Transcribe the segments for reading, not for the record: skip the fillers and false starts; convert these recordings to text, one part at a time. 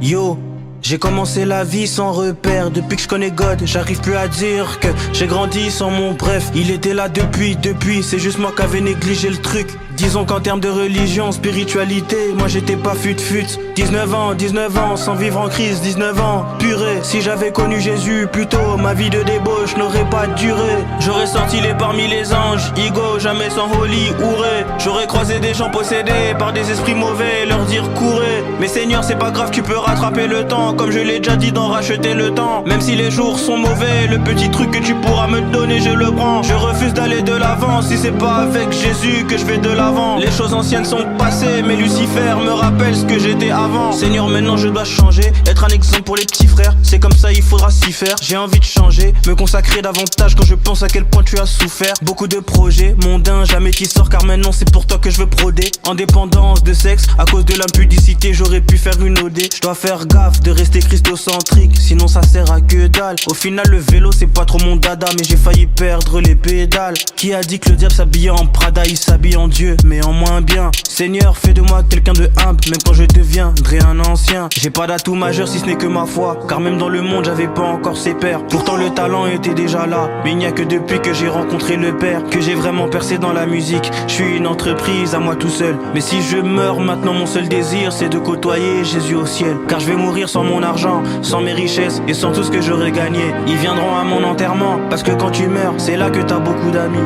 Yo, j'ai commencé la vie sans repère. Depuis que je connais God, j'arrive plus à dire que j'ai grandi sans mon bref. Il était là depuis, c'est juste moi qui avais négligé le truc. Disons qu'en termes de religion, spiritualité, moi j'étais pas fut-fut. 19 ans, sans vivre en crise, 19 ans, purée. Si j'avais connu Jésus plus tôt, ma vie de débauche n'aurait pas duré. J'aurais sorti les parmi les anges, Igo, jamais sans holy, ouré. J'aurais croisé des gens possédés par des esprits mauvais, leur dire courez. Mais Seigneur, c'est pas grave, tu peux rattraper le temps. Comme je l'ai déjà dit, d'en racheter le temps. Même si les jours sont mauvais, le petit truc que tu pourras me donner, je le prends. Je refuse d'aller de l'avant, si c'est pas avec Jésus que je vais de l'avant. Les choses anciennes sont passées, mais Lucifer me rappelle ce que j'étais avant. Seigneur, maintenant je dois changer, être un exemple pour les petits frères. C'est comme ça, il faudra s'y faire. J'ai envie de changer, me consacrer davantage quand je pense à quel point tu as souffert. Beaucoup de projets mondains, jamais qui sort, car maintenant c'est pour toi que je veux broder. Indépendance de sexe, à cause de l'impudicité, j'aurais pu faire une OD. Je dois faire gaffe de rester christocentrique, sinon ça sert à que dalle. Au final, le vélo c'est pas trop mon dada, mais j'ai failli perdre les pédales. Qui a dit que le diable s'habillait en Prada, il s'habille en Dieu, mais en moins bien. Seigneur, fais de moi quelqu'un de humble, même quand je deviendrai un ancien. J'ai pas d'atout majeur si ce n'est que ma foi, car même dans le monde j'avais pas encore ses pairs. Pourtant le talent était déjà là, mais il n'y a que depuis que j'ai rencontré le Père que j'ai vraiment percé dans la musique. Je suis une entreprise à moi tout seul, mais si je meurs maintenant, mon seul désir c'est de côtoyer Jésus au ciel. Car je vais mourir sans mon argent, sans mes richesses et sans tout ce que j'aurais gagné. Ils viendront à mon enterrement, parce que quand tu meurs, c'est là que t'as beaucoup d'amis.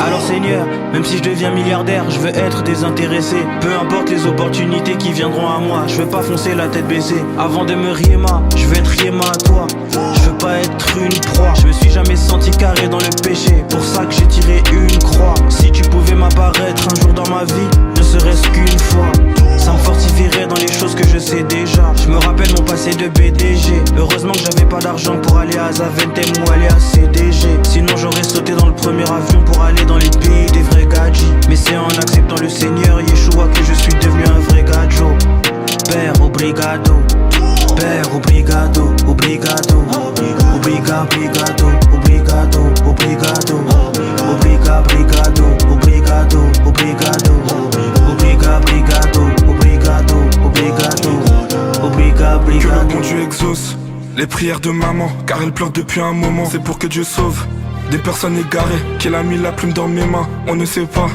Alors Seigneur, même si je deviens milliardaire, je veux être désintéressé. Peu importe les opportunités qui viendront à moi, je veux pas foncer la tête baissée. Avant de me riema, je veux être riema à toi. Je veux pas être une proie. Je me suis jamais senti carré dans le péché, pour ça que j'ai tiré une croix. Si tu pouvais m'apparaître un jour dans ma vie, ne serait-ce qu'une fois, ça me fortifierait dans les choses que je sais déjà. Je me rappelle mon passé de BDG. Heureusement que j'avais pas d'argent pour aller à Zaventem ou aller à CDG. Sinon j'aurais sauté dans le premier avion pour aller dans les pays des vrais gadgets. Mais c'est en acceptant le Seigneur Yeshua que je suis devenu un vrai gadjo. Père obrigado, Père obrigado, obrigado, obrigado, obrigado, obrigado, obrigado, obrigado, obrigado, obrigado, obrigado, obrigado, obrigado, Que le bon Dieu exauce les prières de maman, car elle pleure depuis un moment. C'est pour que Dieu sauve des personnes égarées, qu'il a mis la plume dans mes mains. On ne sait pas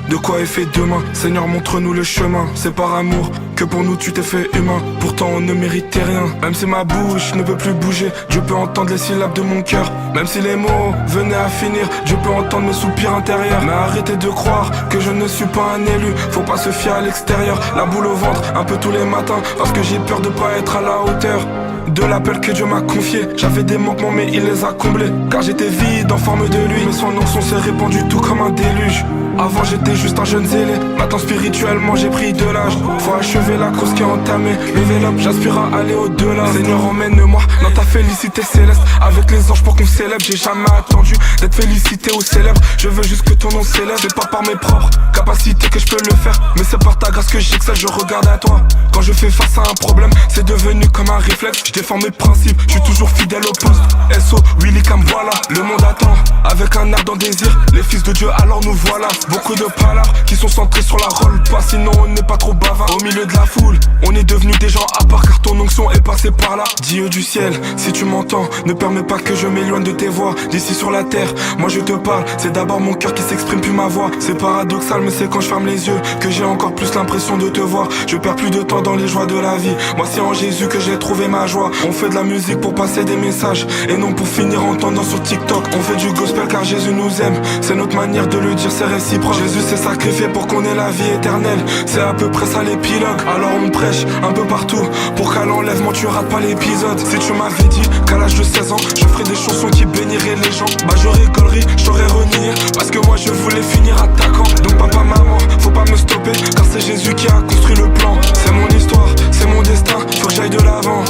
de quoi est fait demain. Seigneur, montre-nous le chemin. C'est par amour que pour nous tu t'es fait humain. Pourtant on ne méritait rien. Même si ma bouche ne peut plus bouger, Dieu peut entendre les syllabes de mon cœur. Même si les mots venaient à finir, Dieu peut entendre mes soupirs intérieurs. Mais arrêtez de croire que je ne suis pas un élu. Faut pas se fier à l'extérieur, la boule au ventre un peu tous les matins, parce que j'ai peur de pas être à la hauteur de l'appel que Dieu m'a confié. J'avais des manquements mais il les a comblés, car j'étais vide en forme de lui. Mais son onction s'est répandue tout comme un déluge. Avant j'étais juste un jeune zélé, maintenant spirituellement j'ai pris de l'âge. Faut achever la course qui est entamée, lever up, j'aspire à aller au-delà. Seigneur, emmène-moi dans ta félicité céleste, avec les anges pour qu'on célèbre. J'ai jamais attendu d'être félicité ou célèbre, je veux juste que ton nom s'élève. C'est pas par mes propres capacités que je peux le faire, mais c'est par ta grâce que j'excelle, je regarde à toi. Quand je fais face à un problème, c'est devenu comme un réflexe. Je défends mes principes, je suis toujours fidèle au poste. SO, Willy Cam, voilà, le monde attend avec un ardent désir les fils de Dieu, alors nous voilà. Beaucoup de palabres qui sont centrées sur la rôle, pas sinon on n'est pas trop bavard. Au milieu de la foule, on est devenus des gens à part, car ton onction est passée par là. Dieu du ciel, si tu m'entends, ne permets pas que je m'éloigne de tes voix. D'ici sur la terre, moi je te parle, c'est d'abord mon cœur qui s'exprime puis ma voix. C'est paradoxal mais c'est quand je ferme les yeux que j'ai encore plus l'impression de te voir. Je perds plus de temps dans les joies de la vie, moi c'est en Jésus que j'ai trouvé ma joie. On fait de la musique pour passer des messages, et non pour finir en tendance sur TikTok. On fait du gospel car Jésus nous aime, c'est notre manière de le dire, c'est réciproque. Jésus s'est sacrifié pour qu'on ait la vie éternelle, c'est à peu près ça l'épilogue. Alors on prêche un peu partout pour qu'à l'enlèvement tu rates pas l'épisode. Si tu m'avais dit qu'à l'âge de 16 ans je ferais des chansons qui béniraient les gens, bah je rigolerais, je t'aurais renié, parce que moi je voulais finir attaquant. Donc papa, maman, faut pas me stopper, car c'est Jésus qui a construit le plan. C'est mon histoire, c'est mon destin, faut que j'aille de l'avant.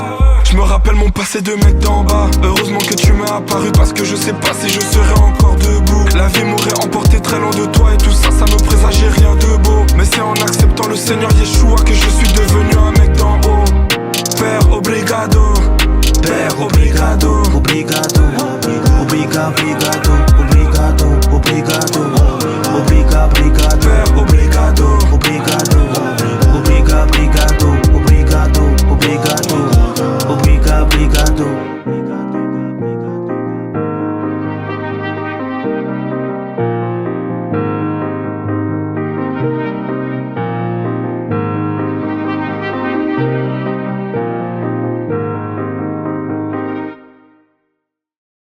Je me rappelle mon passé de mec d'en bas. Heureusement que tu m'es apparu, parce que je sais pas si je serai encore debout. La vie m'aurait emporté très loin de toi, et tout ça, ça me présageait rien de beau. Mais c'est en acceptant le Seigneur Yeshua que je suis devenu un mec d'en haut. Père obrigado, Père obrigado, obrigado, obrigado, obrigado.